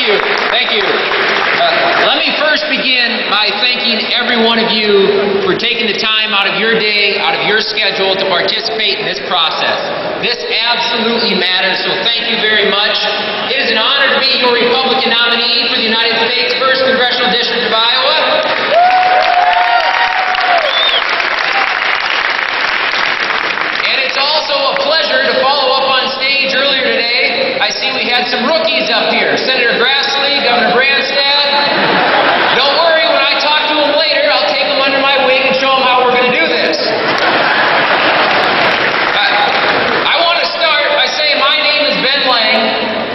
you. Thank you. Let me first begin by thanking every one of you for taking the time out of your day, out of your schedule to participate in this process. This absolutely matters, so thank you very much. It is an honor to be your Republican nominee for the United States 1st Congressional District of Iowa. And it's also a pleasure to follow up on stage earlier today. I see we had some rookies up here. Senator Grassley, Governor Branstad. Don't worry, when I talk to them later, I'll take them under my wing and show them how we're going to do this. I want to start by saying my name is Ben Lange,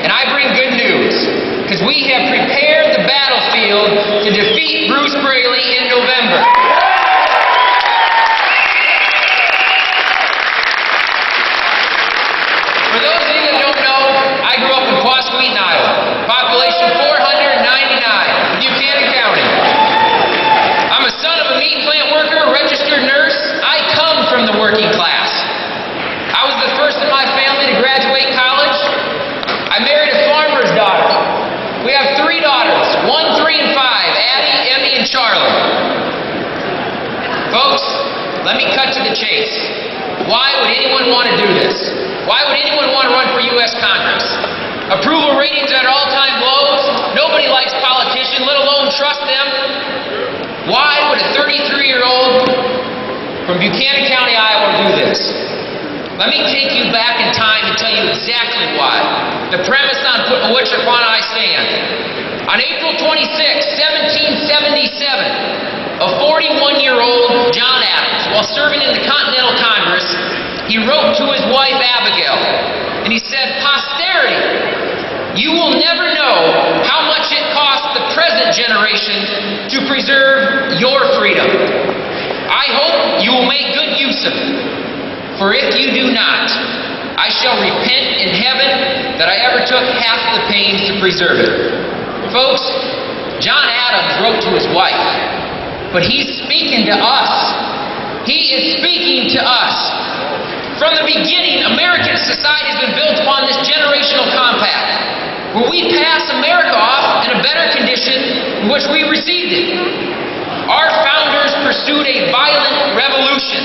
and I bring good news, because we have prepared the battlefield to defeat Bruce Braley in November. For those of you that don't know, I grew up in Quasqueton, Iowa. Population 499, Buchanan County. I'm a son of a meat plant worker, a registered nurse. I come from the working class. I was the first in my family to graduate college. I married a farmer's daughter. We have 3 daughters, 1, 3, and 5, Addie, Emmy, and Charlie. Folks, let me cut to the chase. Why would anyone want to do this? Why would anyone want to run for U.S. Congress? Approval ratings at all-time lows. Nobody likes politicians, let alone trust them. Why would a 33-year-old from Buchanan County, Iowa do this? Let me take you back in time and tell you exactly why. The premise on which upon I stand. On April 26, 1777, a 41-year-old John Adams, while serving in the Continental Congress, he wrote to his wife Abigail, and he said, "Posterity, you will never know how much it cost the present generation to preserve your freedom. I hope you will make good use of it. For if you do not, I shall repent in heaven that I ever took half the pains to preserve it." Folks, John Adams wrote to his wife, but he's speaking to us. He is speaking to us. From the beginning, American society has been built upon this generational compact, where we pass America off in a better condition in which we received it. Our founders pursued a violent revolution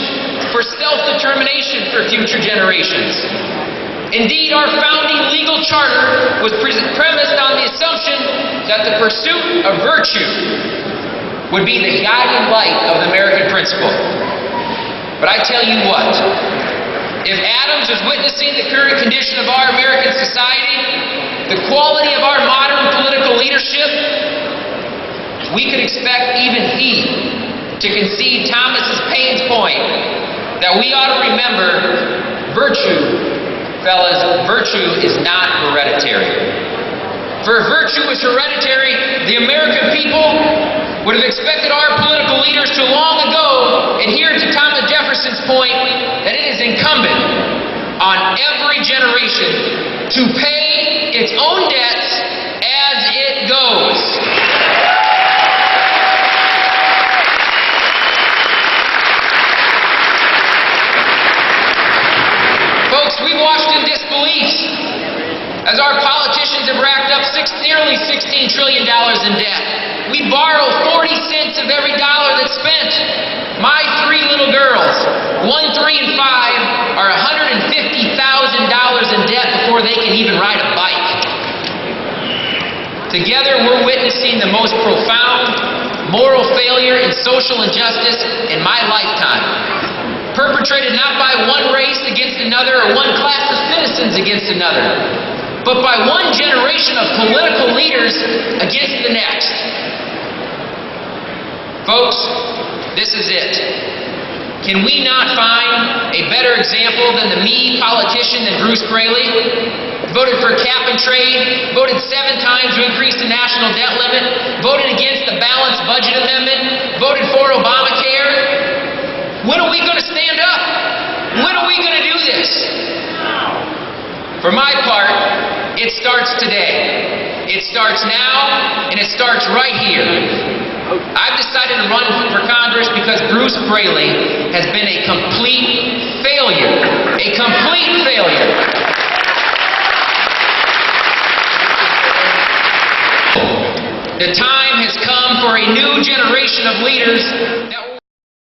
for self-determination for future generations. Indeed, our founding legal charter was premised on the assumption that the pursuit of virtue would be the guiding light of the American principle. But I tell you what, if Adams was witnessing the current condition of our American society, the quality of our modern political leadership, we could expect even he to concede Thomas Paine's point that we ought to remember virtue, fellas, virtue is not hereditary. For if virtue was hereditary, the American people would have expected our political leaders to long ago adhere to Thomas Jefferson's point that it is incumbent on every generation to pay its own debts as it goes. Folks, we've watched in disbelief as our politicians have racked up nearly $16 trillion in debt. We borrow 40 cents of every dollar that's spent. My 3 little girls, 1, 3, and 5, are $150,000 in debt before they can even ride a bike. Together, we're witnessing the most profound moral failure and social injustice in my lifetime, perpetrated not by one race against another or one class of citizens against another, but by one generation of political leaders against the next. Folks, this is it. Can we not find a better example than the me politician than Bruce Braley? Voted for cap and trade, voted 7 times to increase the national debt limit, voted against the balanced budget amendment, voted for Obamacare. When are we going to stand up? When are we going to do this? For my part, it starts today. It starts now, and it starts right here. I've decided to run for Congress because Bruce Braley has been a complete failure. A complete failure. The time has come for a new generation of leaders that